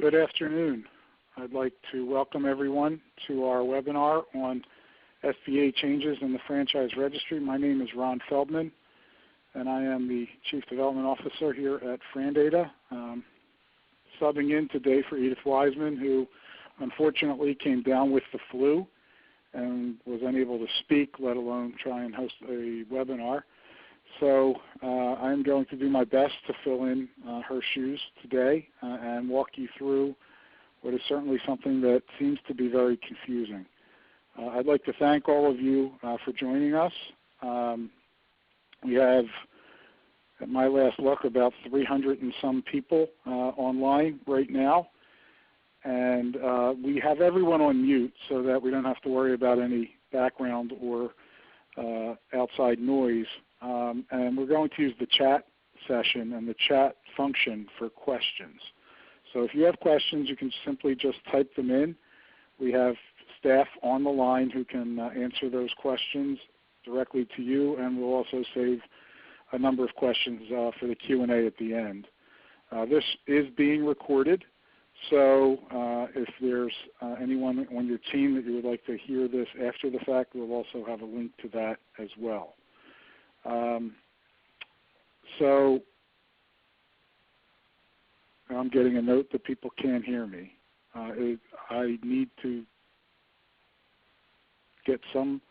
Good afternoon. I'd like to welcome everyone to our webinar on SBA changes in the franchise registry. My name is Ron Feldman, and I am the Chief Development Officer here at Frandata. Subbing in today for Edith Wiseman, who unfortunately came down with the flu and was unable to speak, let alone try and host a webinar. So I'm going to do my best to fill in her shoes today and walk you through what is certainly something that seems to be very confusing. I'd like to thank all of you for joining us. We have, at my last look, about 300 and some people online right now. And we have everyone on mute so that we don't have to worry about any background or outside noise. And we're going to use the chat session and the chat function for questions. So if you have questions, you can simply just type them in. We have staff on the line who can answer those questions directly to you, and we'll also save a number of questions for the Q&A at the end. This is being recorded, so if there's anyone on your team that you would like to hear this after the fact, we'll also have a link to that as well. So I'm getting a note that people can't hear me. I need to get some.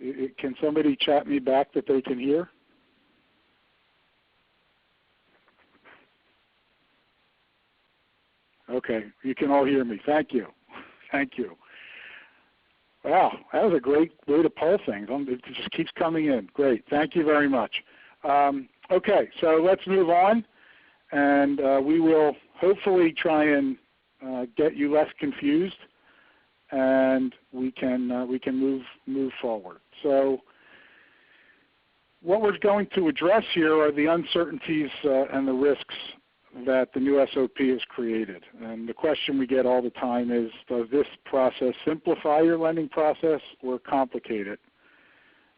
Can somebody chat me back that they can hear? Okay, you can all hear me. Thank you. Thank you. Wow, that was a great way to poll things. It just keeps coming in. Great. Thank you very much. Okay, so let's move on, and we will hopefully try and get you less confused, and we can move forward. So what we're going to address here are the uncertainties and the risks that the new SOP has created. And the question we get all the time is, does this process simplify your lending process or complicate it?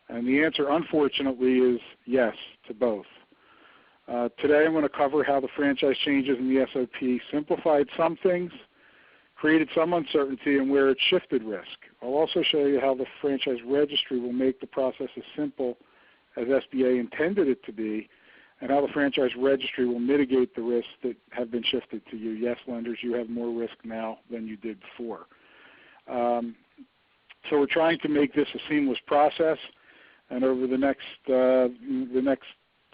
And the answer, unfortunately, is yes to both. Today I'm going to cover how the franchise changes in the SOP simplified some things, created some uncertainty, and where it shifted risk. I'll also show you how the franchise registry will make the process as simple as SBA intended it to be, and how the franchise registry will mitigate the risks that have been shifted to you. Yes, lenders, you have more risk now than you did before. So we're trying to make this a seamless process, and over the next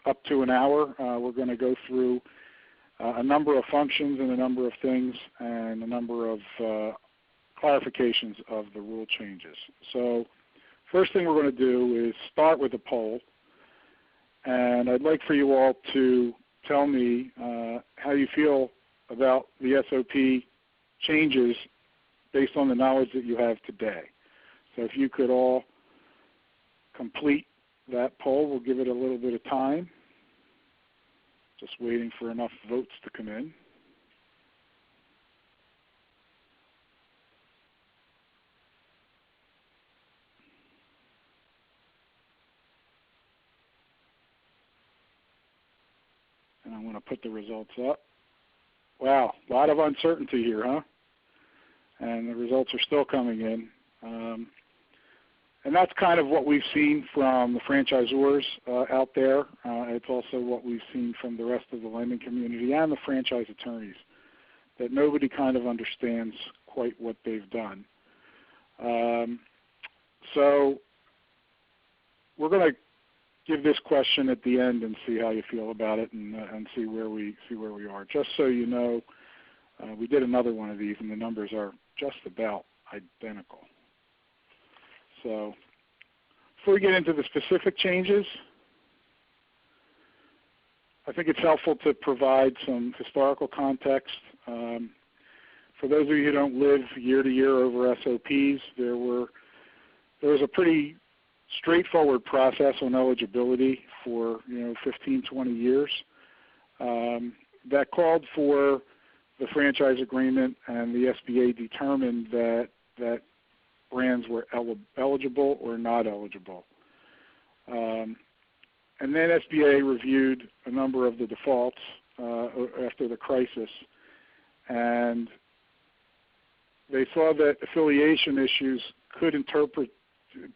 up to an hour, we're going to go through a number of functions and a number of things and a number of clarifications of the rule changes. So first thing we're going to do is start with a poll. And I'd like for you all to tell me how you feel about the SOP changes based on the knowledge that you have today. So if you could all complete that poll, we'll give it a little bit of time. Just waiting for enough votes to come in. And I'm going to put the results up. Wow, a lot of uncertainty here, huh? And the results are still coming in. And that's kind of what we've seen from the franchisors out there. It's also what we've seen from the rest of the lending community and the franchise attorneys, that nobody kind of understands quite what they've done. So we're going to give this question at the end and see how you feel about it, and see where we are. Just so you know, we did another one of these, and the numbers are just about identical. So before we get into the specific changes, I think it's helpful to provide some historical context. For those of you who don't live year to year over SOPs, there was a pretty straightforward process on eligibility for 15, 20 years that called for the franchise agreement, and the SBA determined that brands were eligible or not eligible. And then SBA reviewed a number of the defaults after the crisis, and they saw that affiliation issues could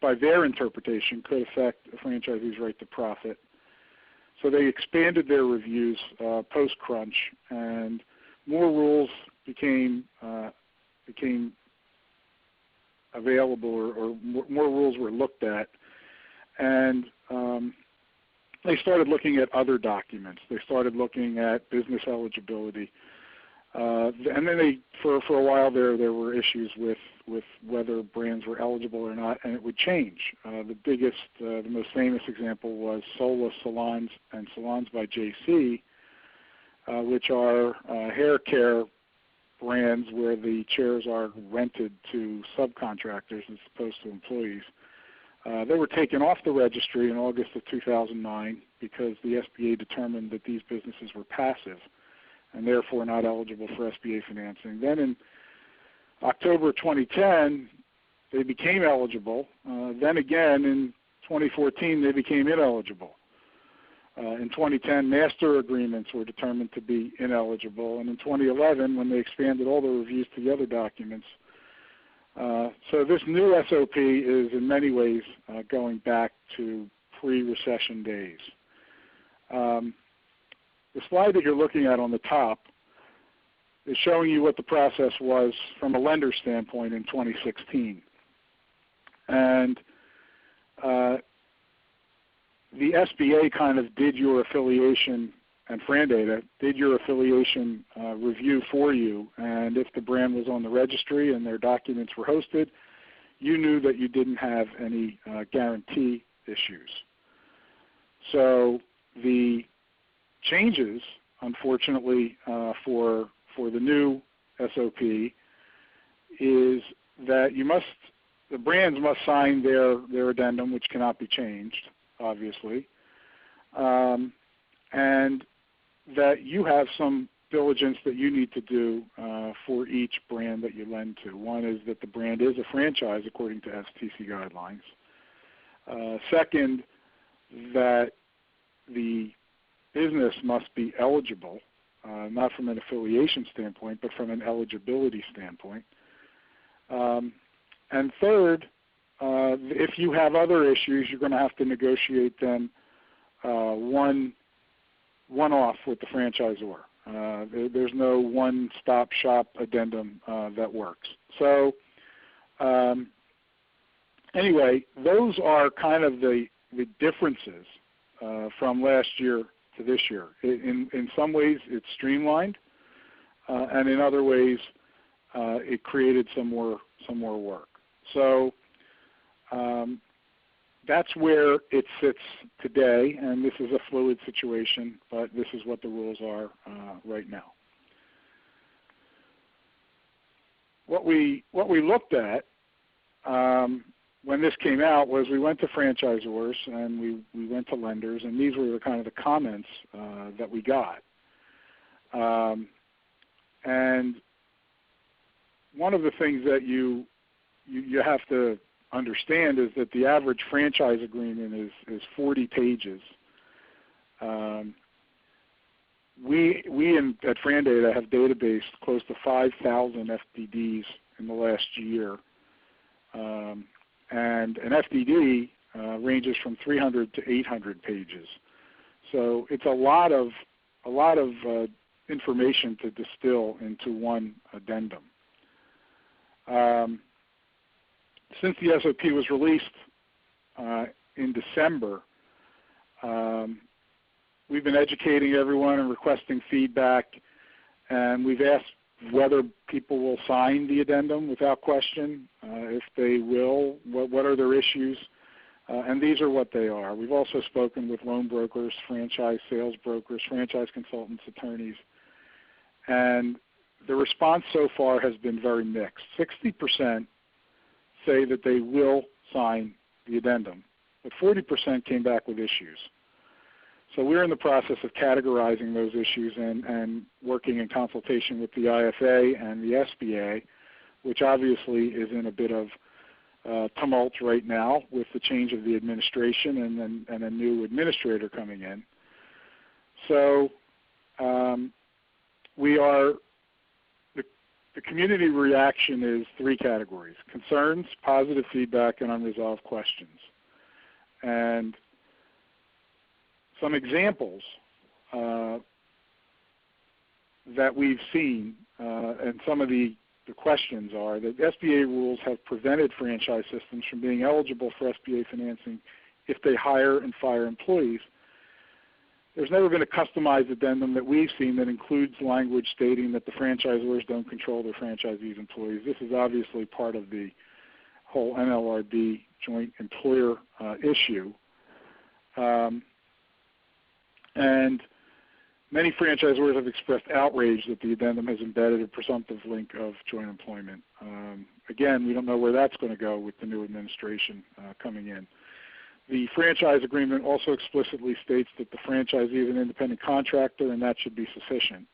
by their interpretation, could affect a franchisee's right to profit. So they expanded their reviews post-crunch, and more rules became available, or more rules were looked at, and they started looking at other documents. They started looking at business eligibility, and then for a while there were issues with whether brands were eligible or not, and it would change. The most famous example was Sola Salons and Salons by JC, which are hair care brands where the chairs are rented to subcontractors as opposed to employees. They were taken off the registry in August of 2009 because the SBA determined that these businesses were passive and therefore not eligible for SBA financing. Then in October 2010, they became eligible. Then again in 2014, they became ineligible. In 2010, master agreements were determined to be ineligible. And in 2011, when they expanded all the reviews to the other documents, so this new SOP is in many ways going back to pre-recession days. The slide that you're looking at on the top is showing you what the process was from a lender standpoint in 2016. And the SBA kind of did your affiliation, and FranData did your affiliation review for you, and if the brand was on the registry and their documents were hosted, you knew that you didn't have any guarantee issues. So the changes, unfortunately, for the new SOP is that the brands must sign their addendum, which cannot be changed, obviously, and that you have some diligence that you need to do for each brand that you lend to. One is that the brand is a franchise according to FTC guidelines. Second, that the business must be eligible, not from an affiliation standpoint, but from an eligibility standpoint. And third, if you have other issues, you're going to have to negotiate them one-off with the franchisor. There's no one-stop shop addendum that works. So anyway, those are kind of the differences from last year to this year. In some ways, it's streamlined, and in other ways, it created some more work. So that's where it sits today, and this is a fluid situation, but this is what the rules are right now. What we looked at when this came out was we went to franchisors and we went to lenders, and these were the kind of the comments that we got. And one of the things that you have to understand is that the average franchise agreement is 40 pages. We at FranData have databased close to 5,000 FDDs in the last year, and an FDD ranges from 300 to 800 pages. So it's a lot of information to distill into one addendum. Since the SOP was released in December, we've been educating everyone and requesting feedback, and we've asked whether people will sign the addendum without question. If they will, what are their issues? And these are what they are. We've also spoken with loan brokers, franchise sales brokers, franchise consultants, attorneys, and the response so far has been very mixed. 60% say that they will sign the addendum, but 40% came back with issues. So we're in the process of categorizing those issues and working in consultation with the IFA and the SBA, which obviously is in a bit of tumult right now with the change of the administration and a new administrator coming in. So The community reaction is three categories: concerns, positive feedback, and unresolved questions. And some examples that we've seen, and some of the questions are that SBA rules have prevented franchise systems from being eligible for SBA financing if they hire and fire employees. There's never been a customized addendum that we've seen that includes language stating that the franchisors don't control their franchisees' employees. This is obviously part of the whole NLRB joint employer issue. And many franchisors have expressed outrage that the addendum has embedded a presumptive link of joint employment. Again, we don't know where that's going to go with the new administration coming in. The franchise agreement also explicitly states that the franchisee is an independent contractor, and that should be sufficient.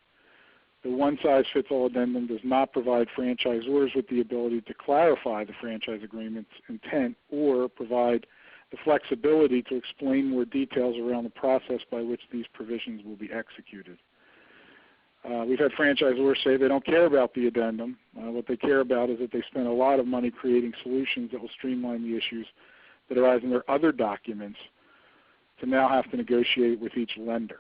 The one-size-fits-all addendum does not provide franchisors with the ability to clarify the franchise agreement's intent or provide the flexibility to explain more details around the process by which these provisions will be executed. We've had franchisors say they don't care about the addendum. What they care about is that they spend a lot of money creating solutions that will streamline the issues that arise in their other documents to now have to negotiate with each lender.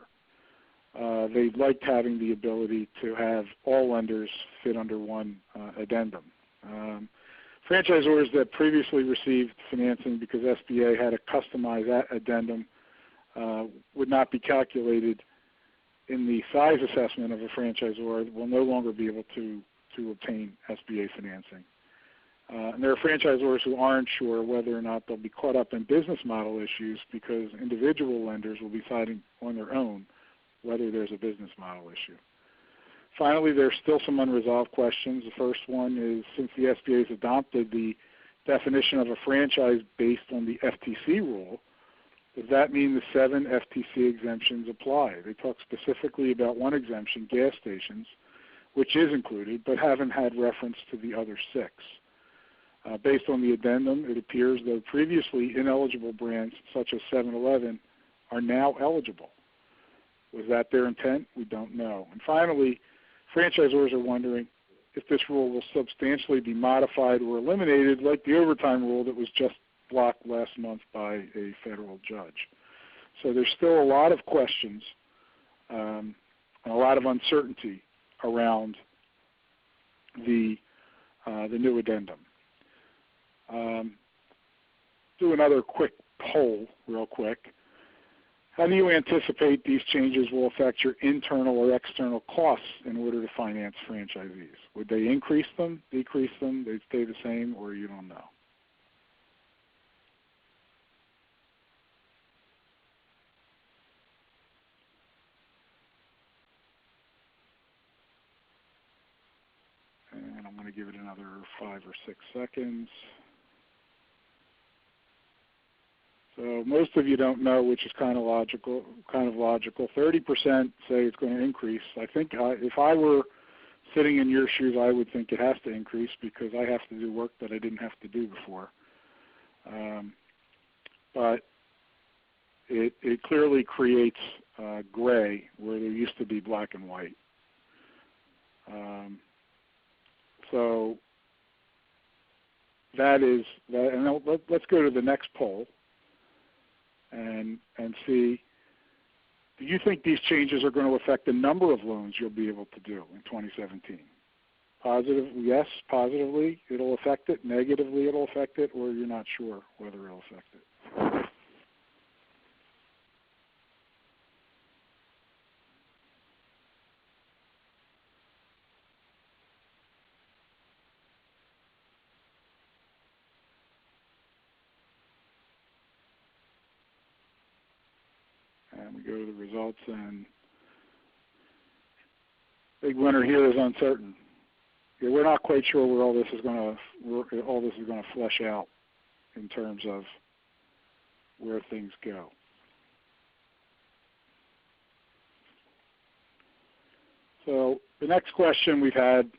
They liked having the ability to have all lenders fit under one addendum. Franchisors that previously received financing because SBA had a customized addendum would not be calculated in the size assessment of a franchisor will no longer be able to obtain SBA financing. And there are franchisors who aren't sure whether or not they'll be caught up in business model issues because individual lenders will be deciding on their own whether there's a business model issue. Finally, there's still some unresolved questions. The first one is, since the SBA has adopted the definition of a franchise based on the FTC rule, does that mean the 7 FTC exemptions apply? They talk specifically about one exemption, gas stations, which is included, but haven't had reference to the other 6. Based on the addendum, it appears that previously ineligible brands such as 7-Eleven are now eligible. Was that their intent? We don't know. And finally, franchisors are wondering if this rule will substantially be modified or eliminated like the overtime rule that was just blocked last month by a federal judge. So there's still a lot of questions and a lot of uncertainty around the new addendum. Do another quick poll real quick. How do you anticipate these changes will affect your internal or external costs in order to finance franchisees? Would they increase them, decrease them, they'd stay the same, or you don't know? And I'm going to give it another 5 or 6 seconds. So most of you don't know, which is kind of logical. 30% say it's going to increase. I think if I were sitting in your shoes, I would think it has to increase because I have to do work that I didn't have to do before. But it clearly creates gray where there used to be black and white. So that is that. And let's go to the next poll. And see, do you think these changes are going to affect the number of loans you'll be able to do in 2017? Positive, yes, positively it'll affect it, negatively it'll affect it, or you're not sure whether it'll affect it? And we go to the results, and big winner here is uncertain. Yeah, we're not quite sure where all this is going to flesh out in terms of where things go. So the next question we've had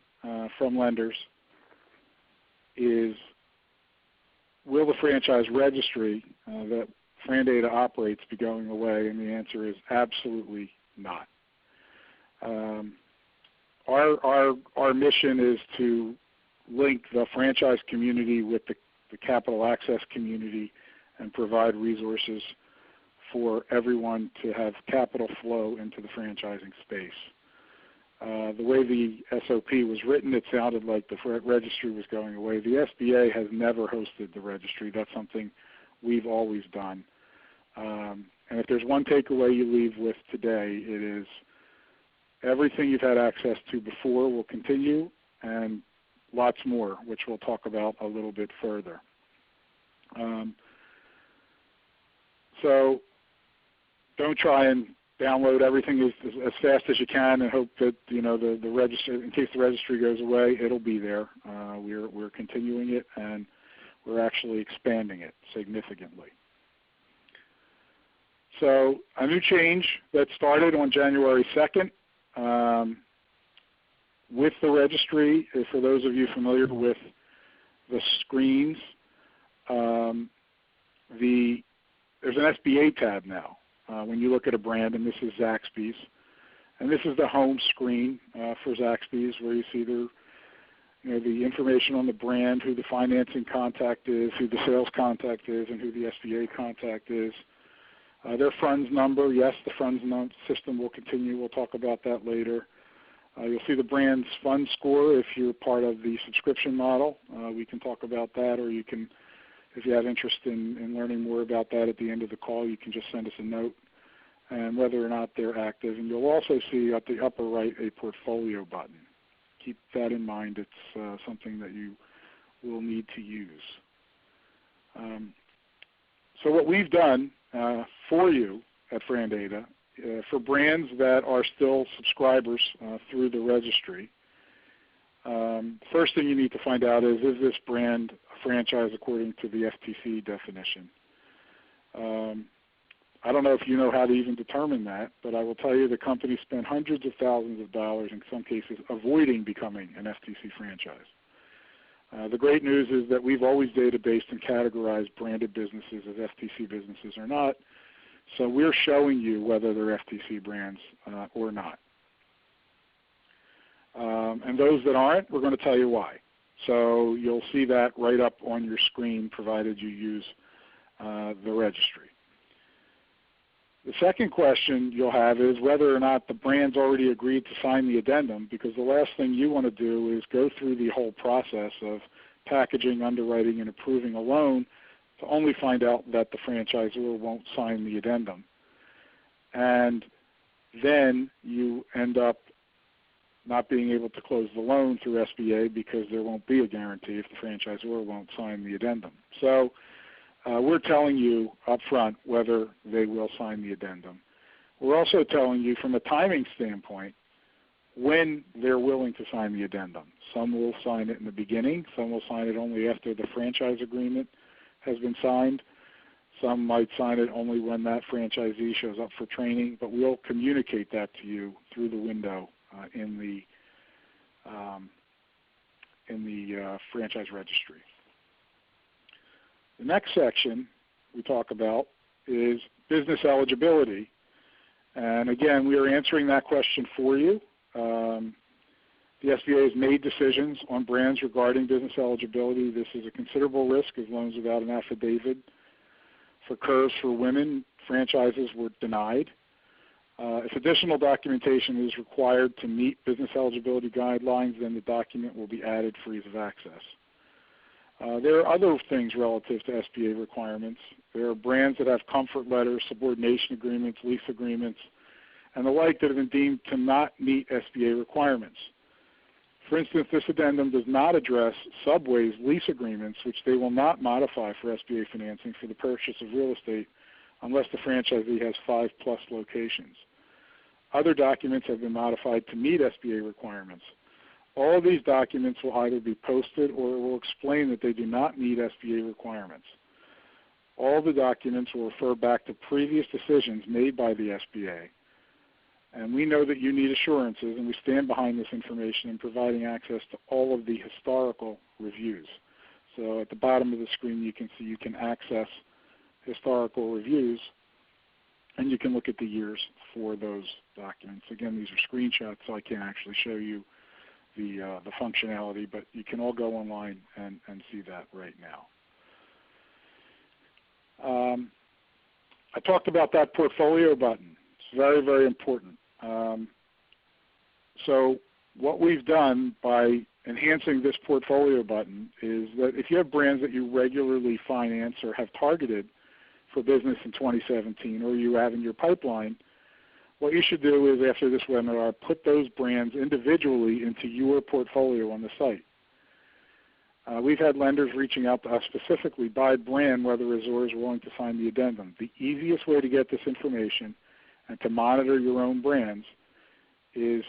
from lenders is, will the franchise registry that FranData operates be going away? And the answer is absolutely not. Our mission is to link the franchise community with the capital access community and provide resources for everyone to have capital flow into the franchising space. The way the SOP was written, it sounded like the registry was going away. The SBA has never hosted the registry. That's something we've always done. And if there's one takeaway you leave with today, it is everything you've had access to before will continue, and lots more, which we'll talk about a little bit further. So don't try and download everything as fast as you can and hope that the registry, in case the registry goes away, it'll be there. We're continuing it, and we're actually expanding it significantly. So a new change that started on January 2nd with the registry, for those of you familiar with the screens, there's an SBA tab now. When you look at a brand, and this is Zaxby's, and this is the home screen for Zaxby's, where you see the information on the brand, who the financing contact is, who the sales contact is, and who the SBA contact is. Their funds number, yes, the funds system will continue. We'll talk about that later. You'll see the brand's fund score if you're part of the subscription model. We can talk about that, or you can, if you have interest in learning more about that at the end of the call, you can just send us a note, and whether or not they're active. And you'll also see at the upper right a portfolio button. Keep that in mind. It's something that you will need to use. So what we've done for you at FranData, for brands that are still subscribers through the registry, first thing you need to find out is this brand a franchise according to the FTC definition? I don't know if you know how to even determine that, but I will tell you the company spent hundreds of thousands of dollars, in some cases, avoiding becoming an FTC franchise. The great news is that we've always databased and categorized branded businesses as FTC businesses or not, so we're showing you whether they're FTC brands or not. And those that aren't, we're going to tell you why. So you'll see that right up on your screen, provided you use the registry. The second question you'll have is whether or not the brand's already agreed to sign the addendum, because the last thing you want to do is go through the whole process of packaging, underwriting, and approving a loan to only find out that the franchisor won't sign the addendum. And then you end up not being able to close the loan through SBA because there won't be a guarantee if the franchisor won't sign the addendum. So we're telling you up front whether they will sign the addendum. We're also telling you from a timing standpoint when they're willing to sign the addendum. Some will sign it in the beginning. Some will sign it only after the franchise agreement has been signed. Some might sign it only when that franchisee shows up for training, but we'll communicate that to you through the window in the franchise registry. The next section we talk about is business eligibility. And again, we are answering that question for you. The SBA has made decisions on brands regarding business eligibility. This is a considerable risk as loans without an affidavit. For curves for women, franchises were denied. If additional documentation is required to meet business eligibility guidelines, then the document will be added for ease of access. There are other things relative to SBA requirements. There are brands that have comfort letters, subordination agreements, lease agreements, and the like that have been deemed to not meet SBA requirements. For instance, this addendum does not address Subway's lease agreements, which they will not modify for SBA financing for the purchase of real estate unless the franchisee has 5+ locations. Other documents have been modified to meet SBA requirements. All of these documents will either be posted or will explain that they do not meet SBA requirements. All the documents will refer back to previous decisions made by the SBA. And we know that you need assurances, and we stand behind this information in providing access to all of the historical reviews. So at the bottom of the screen you can see you can access historical reviews. and you can look at the years for those documents. Again, these are screenshots, so I can't actually show you the functionality, but you can all go online and see that right now. I talked about that portfolio button. It's very, very important. So what we've done by enhancing this portfolio button is that if you have brands that you regularly finance or have targeted for business in 2017 or you have in your pipeline, what you should do is after this webinar, put those brands individually into your portfolio on the site. We've had lenders reaching out to us specifically by brand whether Azure is willing to sign the addendum. The easiest way to get this information and to monitor your own brands is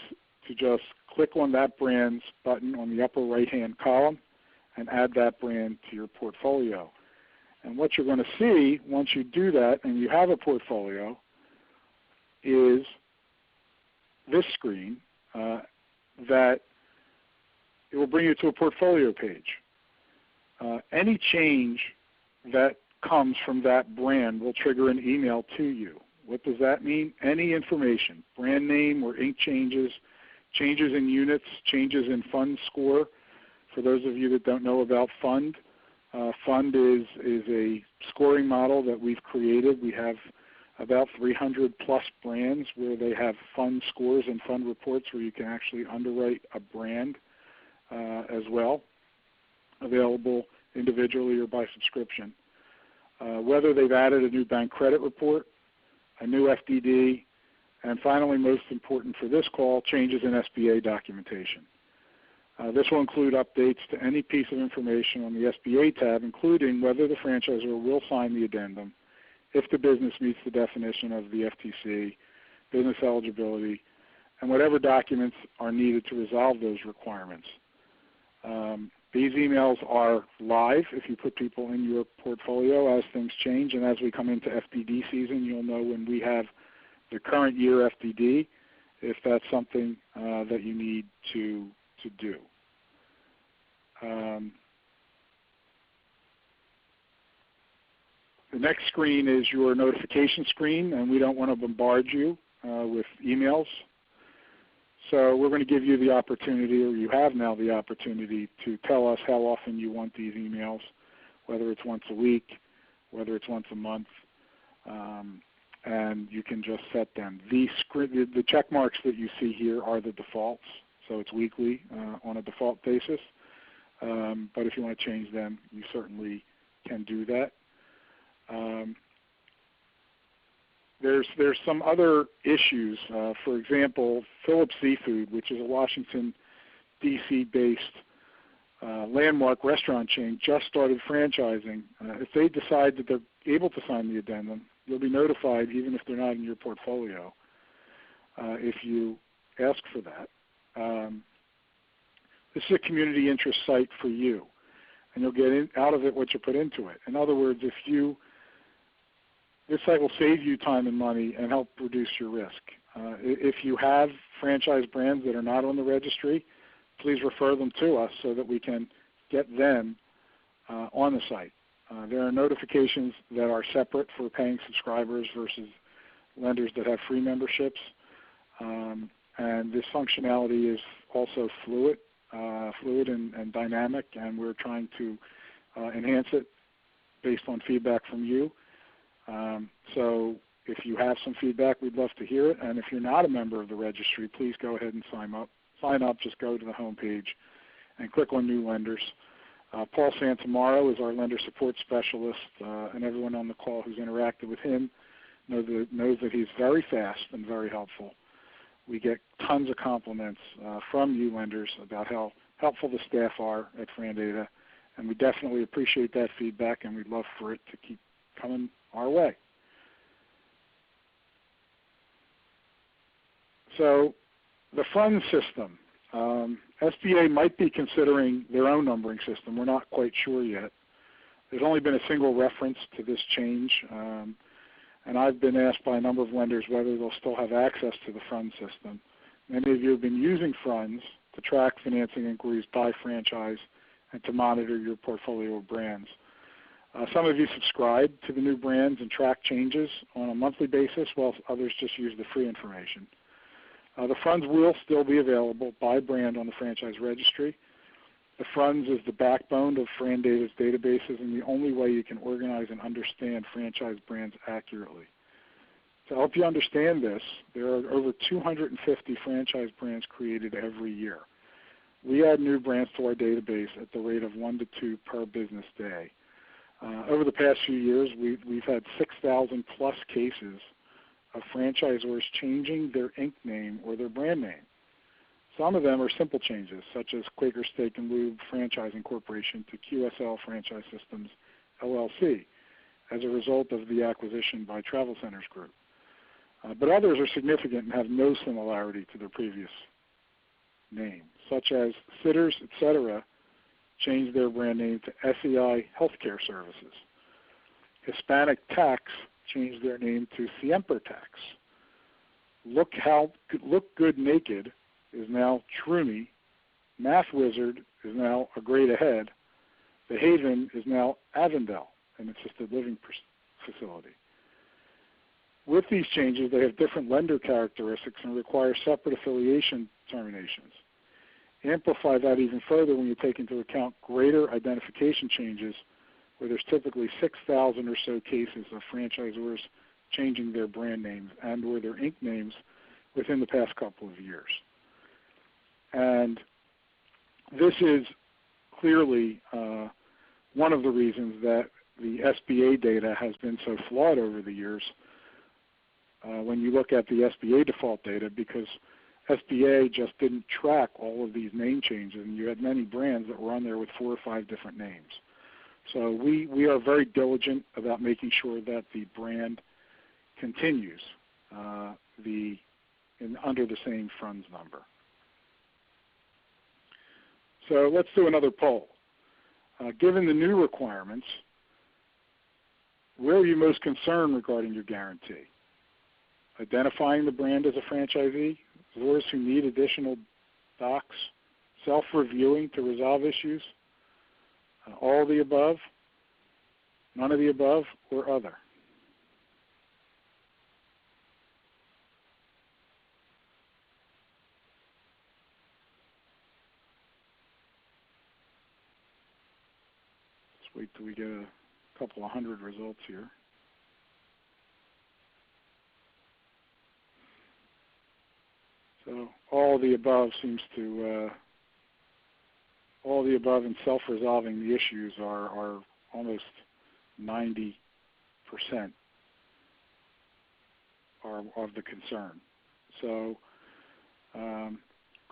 to just click on that brand's button on the upper right-hand column and add that brand to your portfolio. And what you're going to see once you do that and you have a portfolio is this screen that it will bring you to a portfolio page. Any change that comes from that brand will trigger an email to you. What does that mean? Any information, brand name or ink changes, changes in units, changes in fund score. For those of you that don't know about fund, fund is a scoring model that we've created. We have about 300 plus brands where they have fund scores and fund reports where you can actually underwrite a brand as well, available individually or by subscription. Whether they've added a new bank credit report, a new FDD, and finally, most important for this call, changes in SBA documentation. This will include updates to any piece of information on the SBA tab, including whether the franchisor will sign the addendum, if the business meets the definition of the FTC, business eligibility, and whatever documents are needed to resolve those requirements. These emails are live if you put people in your portfolio as things change, and as we come into FDD season, you'll know when we have the current year FDD, if that's something that you need to do. The next screen is your notification screen, and we don't want to bombard you with emails. So we're going to give you the opportunity, or you have now the opportunity, to tell us how often you want these emails, whether it's once a week, whether it's once a month, and you can just set them. The check marks that you see here are the defaults, so it's weekly on a default basis. But if you want to change them, you certainly can do that. There's some other issues. For example, Phillips Seafood, which is a Washington, D.C.-based landmark restaurant chain, just started franchising. If they decide that they're able to sign the addendum, you'll be notified even if they're not in your portfolio if you ask for that. This is a community interest site for you, and you'll get out of it what you put into it. In other words, this site will save you time and money and help reduce your risk. If you have franchise brands that are not on the registry, please refer them to us so that we can get them on the site. There are notifications that are separate for paying subscribers versus lenders that have free memberships. And this functionality is also fluid and dynamic, and we're trying to enhance it based on feedback from you. So if you have some feedback, we'd love to hear it. And if you're not a member of the registry, please go ahead and sign up. Just go to the home page and click on New Lenders. Paul Santamaro is our lender support specialist, and everyone on the call who's interacted with him knows that he's very fast and very helpful. We get tons of compliments from you lenders about how helpful the staff are at FranData, and we definitely appreciate that feedback, and we'd love for it to keep coming our way. So the fund system. SBA might be considering their own numbering system. We're not quite sure yet. There's only been a single reference to this change, and I've been asked by a number of lenders whether they'll still have access to the fund system. Many of you have been using funds to track financing inquiries by franchise and to monitor your portfolio of brands. Some of you subscribe to the new brands and track changes on a monthly basis, while others just use the free information. The funds will still be available by brand on the franchise registry. The funds is the backbone of FranData's databases and the only way you can organize and understand franchise brands accurately. To help you understand this, there are over 250 franchise brands created every year. We add new brands to our database at the rate of 1 to 2 per business day. Over the past few years, we've had 6,000 plus cases of franchisors changing their Inc. name or their brand name. Some of them are simple changes, such as Quaker Steak and Lube Franchising Corporation to QSL Franchise Systems, LLC, as a result of the acquisition by Travel Centers Group. But others are significant and have no similarity to their previous name, such as Sitters, etc., changed their brand name to SEI Healthcare Services. Hispanic Tax changed their name to Siemper Tax. Look Good Naked is now Truni. Math Wizard is now A Grade Ahead. The Haven is now Avondale, an assisted living facility. With these changes, they have different lender characteristics and require separate affiliation determinations. Amplify that even further when you take into account greater identification changes, where there's typically 6,000 or so cases of franchisors changing their brand names and or their Inc. names within the past couple of years. And this is clearly one of the reasons that the SBA data has been so flawed over the years when you look at the SBA default data, because SBA just didn't track all of these name changes, and you had many brands that were on there with 4 or 5 different names. So we are very diligent about making sure that the brand continues under the same funds number. So let's do another poll. Given the new requirements, where are you most concerned regarding your guarantee? Identifying the brand as a franchisee, those who need additional docs, self-reviewing to resolve issues, all of the above, none of the above, or other. Let's wait till we get a couple of hundred results here. So all of the above seems to, all of the above and self-resolving the issues are almost 90% of the concern. So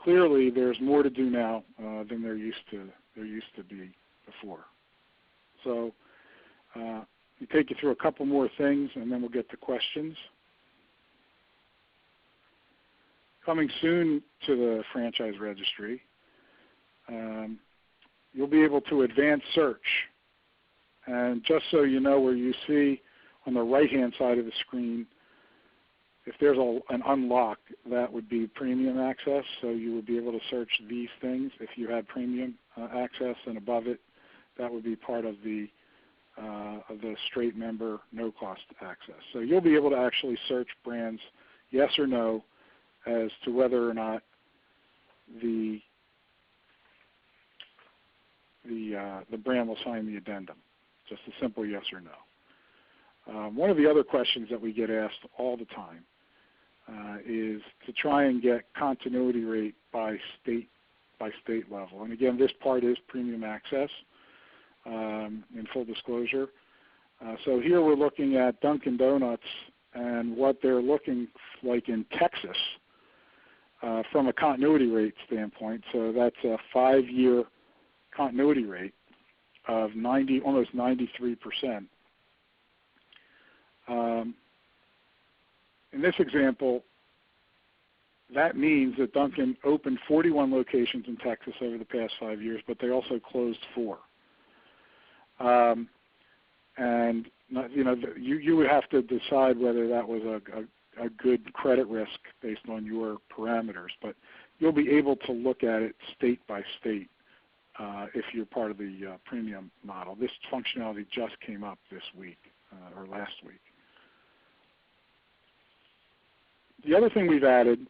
clearly there's more to do now than there used to be before. So we take you through a couple more things and then we'll get to questions. Coming soon to the franchise registry, you'll be able to advance search. And just so you know, where you see on the right-hand side of the screen, if there's an unlock, that would be premium access. So you would be able to search these things if you had premium access, and above it, that would be part of the straight member no-cost access. So you'll be able to actually search brands, yes or no, as to whether or not the brand will sign the addendum. Just a simple yes or no. One of the other questions that we get asked all the time is to try and get continuity rate by state level. And again, this part is premium access in full disclosure. So here we're looking at Dunkin' Donuts and what they're looking like in Texas from a continuity rate standpoint. So that's a 5-year continuity rate of almost 93%. In this example, that means that Dunkin' opened 41 locations in Texas over the past 5 years, but they also closed 4. And you would have to decide whether that was a good credit risk based on your parameters, but you'll be able to look at it state by state if you're part of the premium model. This functionality just came up this week or last week. The other thing we've added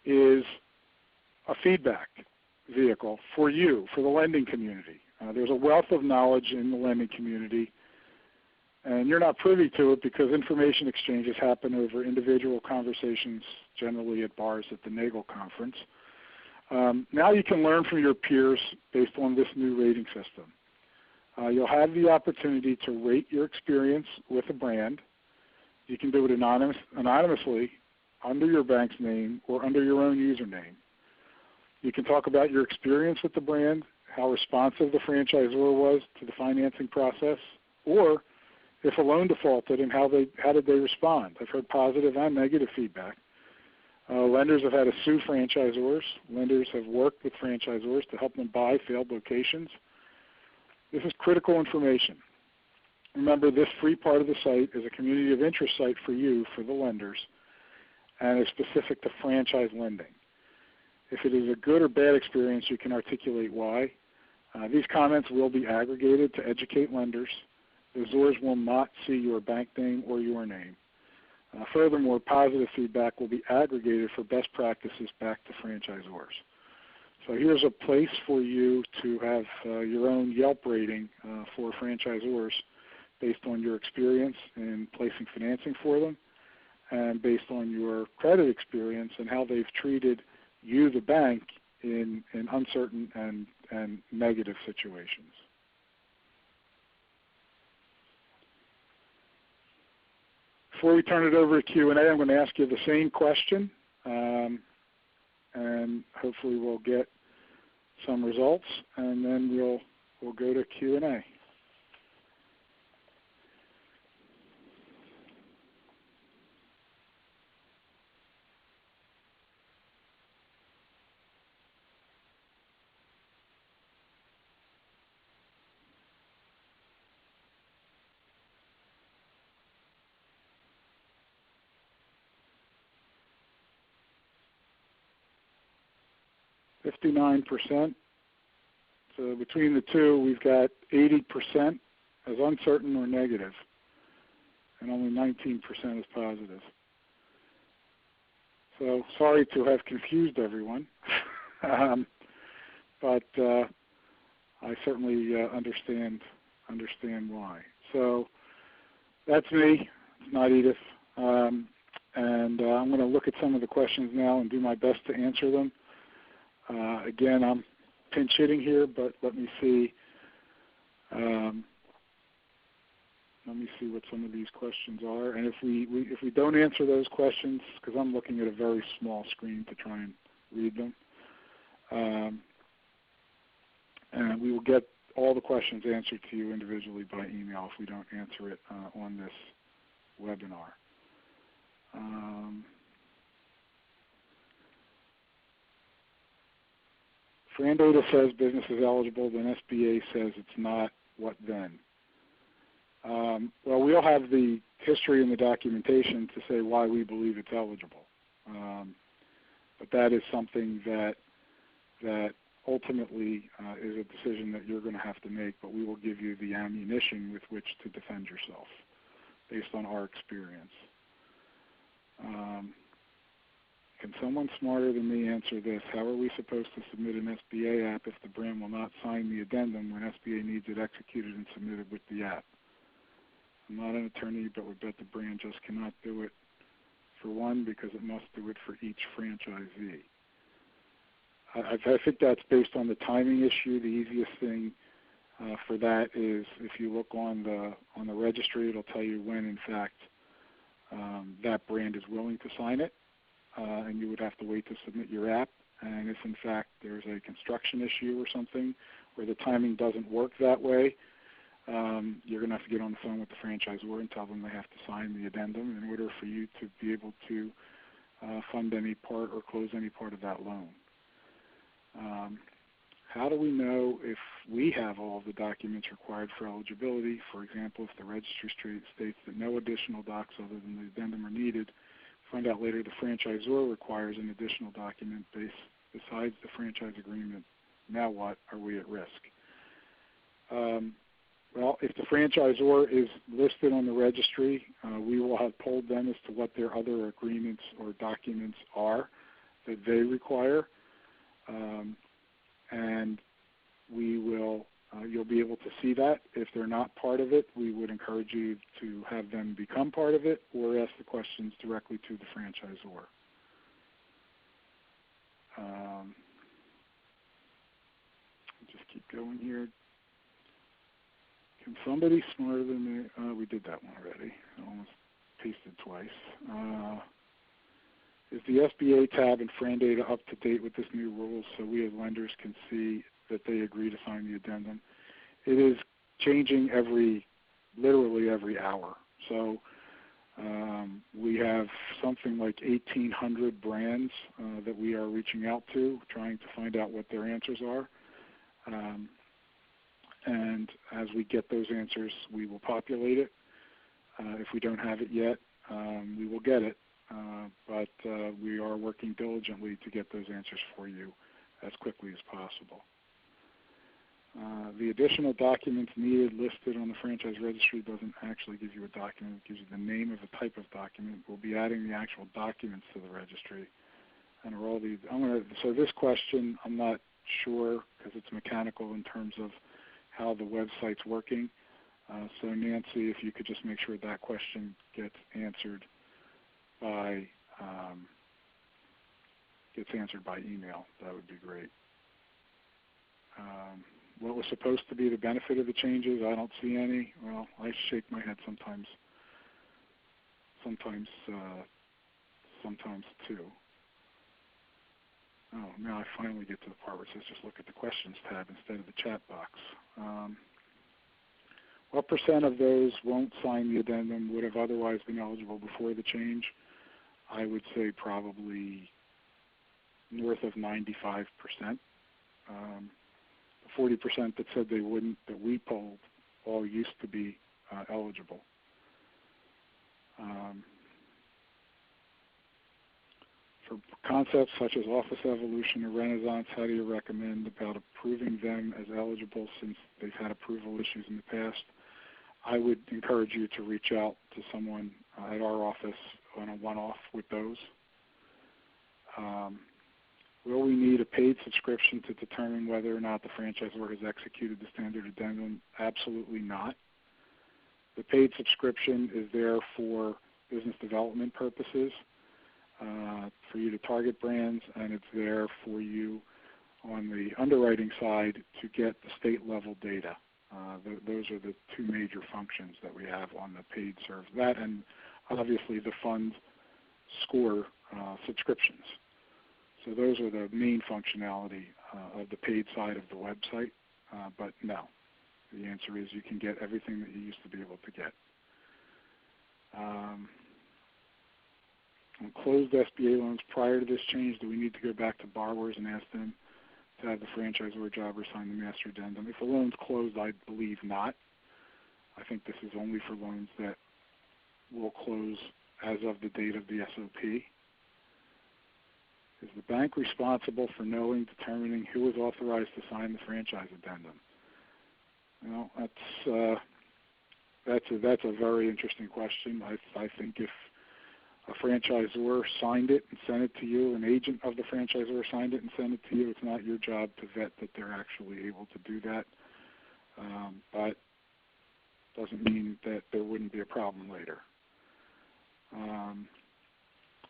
is a feedback vehicle for you, for the lending community. There's a wealth of knowledge in the lending community, and you're not privy to it because information exchanges happen over individual conversations, generally at bars at the NAGLE conference. Now you can learn from your peers based on this new rating system. You'll have the opportunity to rate your experience with a brand. You can do it anonymously under your bank's name or under your own username. You can talk about your experience with the brand, how responsive the franchisor was to the financing process, or if a loan defaulted and how did they respond. I've heard positive and negative feedback. Lenders have had to sue franchisors. Lenders have worked with franchisors to help them buy failed locations. This is critical information. Remember, this free part of the site is a community of interest site for you, for the lenders, and is specific to franchise lending. If it is a good or bad experience, you can articulate why. These comments will be aggregated to educate lenders. The ZORs will not see your bank name or your name. Furthermore, positive feedback will be aggregated for best practices back to franchisors. So here's a place for you to have your own Yelp rating for franchisors based on your experience in placing financing for them and based on your credit experience and how they've treated you, the bank, in uncertain and negative situations. Before we turn it over to Q&A, I'm going to ask you the same question, and hopefully we'll get some results, and then we'll go to Q&A. %. So between the two, we've got 80% as uncertain or negative, and only 19% is positive. So sorry to have confused everyone, but I certainly understand why. So that's me. It's not Edith. And I'm going to look at some of the questions now and do my best to answer them. Again, I'm pinch hitting here, but let me see. What some of these questions are, and if we don't answer those questions, because I'm looking at a very small screen to try and read them, and we will get all the questions answered to you individually by email if we don't answer it on this webinar. Fran data says business is eligible, then SBA says it's not. What then? Well, we'll have the history and the documentation to say why we believe it's eligible. But that is something that ultimately is a decision that you're going to have to make, but we will give you the ammunition with which to defend yourself based on our experience. Can someone smarter than me answer this? How are we supposed to submit an SBA app if the brand will not sign the addendum when SBA needs it executed and submitted with the app? I'm not an attorney, but would bet the brand just cannot do it for one because it must do it for each franchisee. I think that's based on the timing issue. The easiest thing for that is if you look on the registry, it'll tell you when, in fact, that brand is willing to sign it. And you would have to wait to submit your app. And if, in fact, there's a construction issue or something where the timing doesn't work that way, you're going to have to get on the phone with the franchisor and tell them they have to sign the addendum in order for you to be able to fund any part or close any part of that loan. How do we know if we have all of the documents required for eligibility? For example, if the registry states that no additional docs other than the addendum are needed, find out later the franchisor requires an additional document besides the franchise agreement Now what? Are we at risk? Well, if the franchisor is listed on the registry, we will have told them as to what their other agreements or documents are that they require, and we will. You'll be able to see that. If they're not part of it, we would encourage you to have them become part of it or ask the questions directly to the franchisor. Just keep going here. Can somebody smarter than me? We did that one already. I almost pasted twice. Is the SBA tab and Fran data up to date with this new rule so we as lenders can see that they agree to sign the addendum? It is changing literally every hour. So we have something like 1,800 brands that we are reaching out to, trying to find out what their answers are. And as we get those answers, we will populate it. If we don't have it yet, we will get it. But we are working diligently to get those answers for you as quickly as possible. The additional documents needed listed on the franchise registry doesn't actually give you a document. It gives you the name of a type of document. We'll be adding the actual documents to the registry. And are all these, so this question, I'm not sure because it's mechanical in terms of how the website's working. So Nancy, if you could just make sure that question gets answered by email, that would be great. What was supposed to be the benefit of the changes? I don't see any. Well, I shake my head sometimes too. Oh, now I finally get to the part where it says just look at the questions tab instead of the chat box. What percent of those won't sign the addendum would have otherwise been eligible before the change? I would say probably north of 95%. The 40% that said they wouldn't, that we polled, all used to be eligible. For concepts such as Office Evolution or Renaissance, how do you recommend about approving them as eligible since they've had approval issues in the past? I would encourage you to reach out to someone at our office on a one-off with those. Will we need a paid subscription to determine whether or not the franchisor has executed the standard addendum? Absolutely not. The paid subscription is there for business development purposes, for you to target brands, and it's there for you on the underwriting side to get the state level data. Those are the two major functions that we have on the paid service. That and obviously the fund score subscriptions. So those are the main functionality of the paid side of the website. But no, the answer is you can get everything that you used to be able to get. On closed SBA loans prior to this change, do we need to go back to borrowers and ask them to have the franchisor jobber sign the master addendum? If a loan's closed, I believe not. I think this is only for loans that will close as of the date of the SOP. Is the bank responsible for knowing, determining who is authorized to sign the franchise addendum? Well, that's a very interesting question. I think if a franchisor signed it and sent it to you, an agent of the franchisor signed it and sent it to you, it's not your job to vet that they're actually able to do that. But doesn't mean that there wouldn't be a problem later.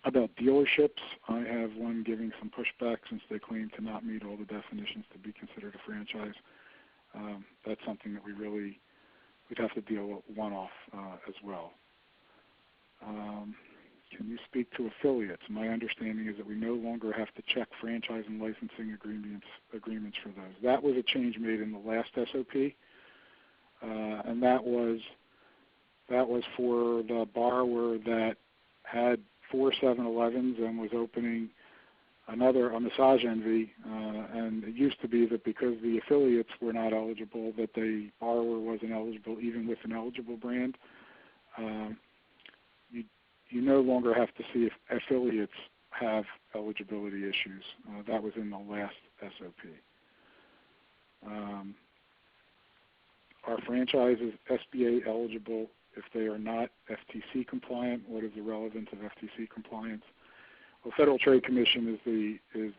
About dealerships, I have one giving some pushback since they claim to not meet all the definitions to be considered a franchise. That's something that we'd have to deal with one-off as well. Can you speak to affiliates? My understanding is that we no longer have to check franchise and licensing agreements for those. That was a change made in the last SOP, and that was for the borrower that had 4 7-Elevens and was opening a Massage Envy, and it used to be that because the affiliates were not eligible, that the borrower wasn't eligible even with an eligible brand. You no longer have to see if affiliates have eligibility issues. That was in the last SOP. Are franchises SBA eligible if they are not FTC compliant? What is the relevance of FTC compliance? Well, Federal Trade Commission is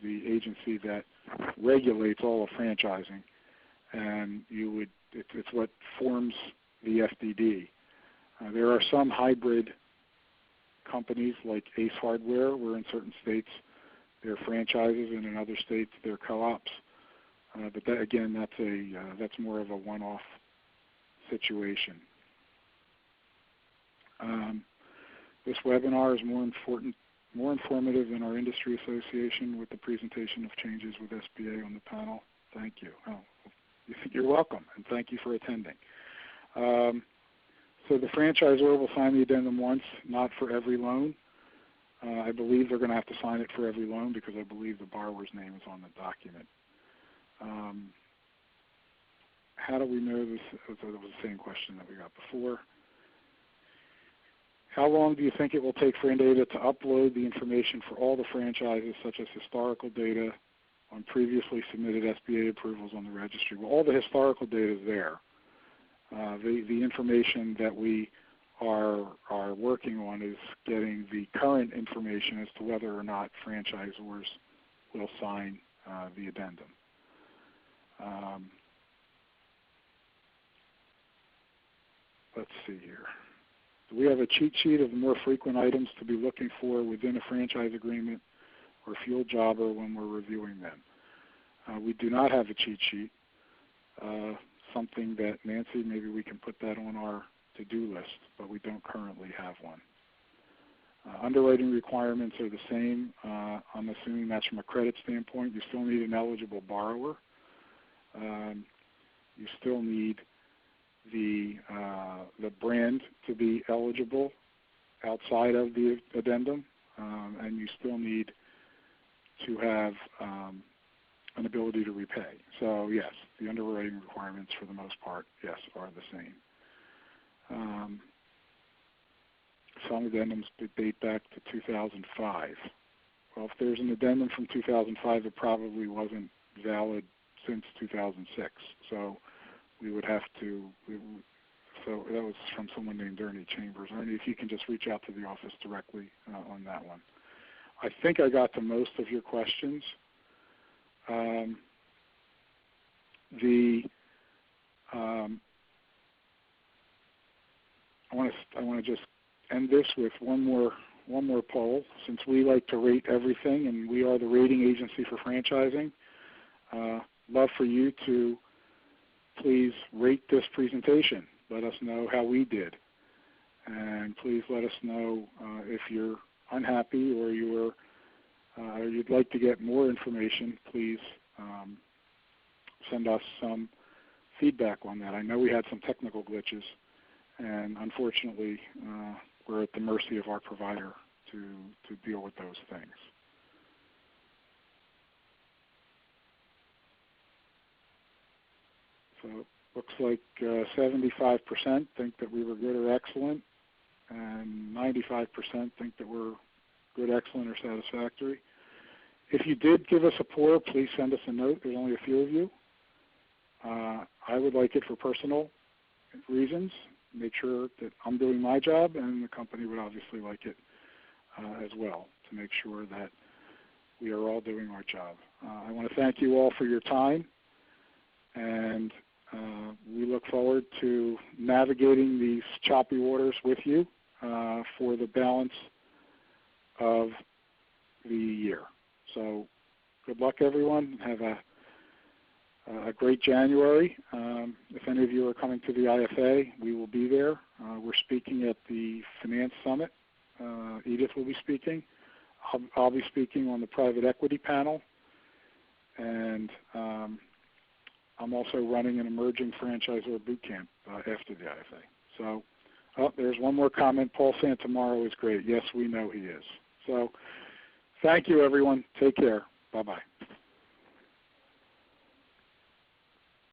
the agency that regulates all of franchising, and it's what forms the FDD. There are some hybrid companies like Ace Hardware, where in certain states they're franchises and in other states they're co-ops. But that, again, that's more of a one-off situation. This webinar is more informative than our industry association with the presentation of changes with SBA on the panel. Thank you. Oh, you're welcome, and thank you for attending. So the franchisor will sign the addendum once, not for every loan. I believe they're going to have to sign it for every loan because I believe the borrower's name is on the document. How do we know this? That was the same question that we got before. How long do you think it will take FranData to upload the information for all the franchises, such as historical data on previously submitted SBA approvals on the registry? Well, all the historical data is there. The information that we are working on is getting the current information as to whether or not franchisors will sign the addendum. Let's see here. Do we have a cheat sheet of the more frequent items to be looking for within a franchise agreement or fuel jobber when we're reviewing them? We do not have a cheat sheet. Something that, Nancy, maybe we can put that on our to-do list, but we don't currently have one. Underwriting requirements are the same. I'm assuming that's from a credit standpoint. You still need an eligible borrower. You still need the brand to be eligible outside of the addendum, and you still need to have an ability to repay. So yes, the underwriting requirements for the most part, yes, are the same. Some addendums date back to 2005. Well, if there's an addendum from 2005, it probably wasn't valid since 2006. So we would have to, so that was from someone named Ernie Chambers. Ernie, if you can just reach out to the office directly on that one. I think I got to most of your questions. I want to just end this with one more poll. Since we like to rate everything, and we are the rating agency for franchising, love for you to please rate this presentation. Let us know how we did, and please let us know if you're unhappy or you'd like to get more information. Please send us some feedback on that. I know we had some technical glitches, and unfortunately we're at the mercy of our provider to deal with those things. So it looks like 75% think that we were good or excellent, and 95% think that we're good, excellent, or satisfactory. If you did give us a poor, please send us a note. There's only a few of you. I would like it for personal reasons. Make sure that I'm doing my job, and the company would obviously like it as well, to make sure that we are all doing our job. I want to thank you all for your time, and we look forward to navigating these choppy waters with you for the balance of the year. So good luck, everyone. Have a great January. If any of you are coming to the IFA, we will be there. We're speaking at the Finance Summit. Edith will be speaking. I'll be speaking on the private equity panel. And I'm also running an emerging franchisor boot camp after the IFA. So there's one more comment. Paul Santamaro is great. Yes, we know he is. So thank you, everyone. Take care. Bye-bye.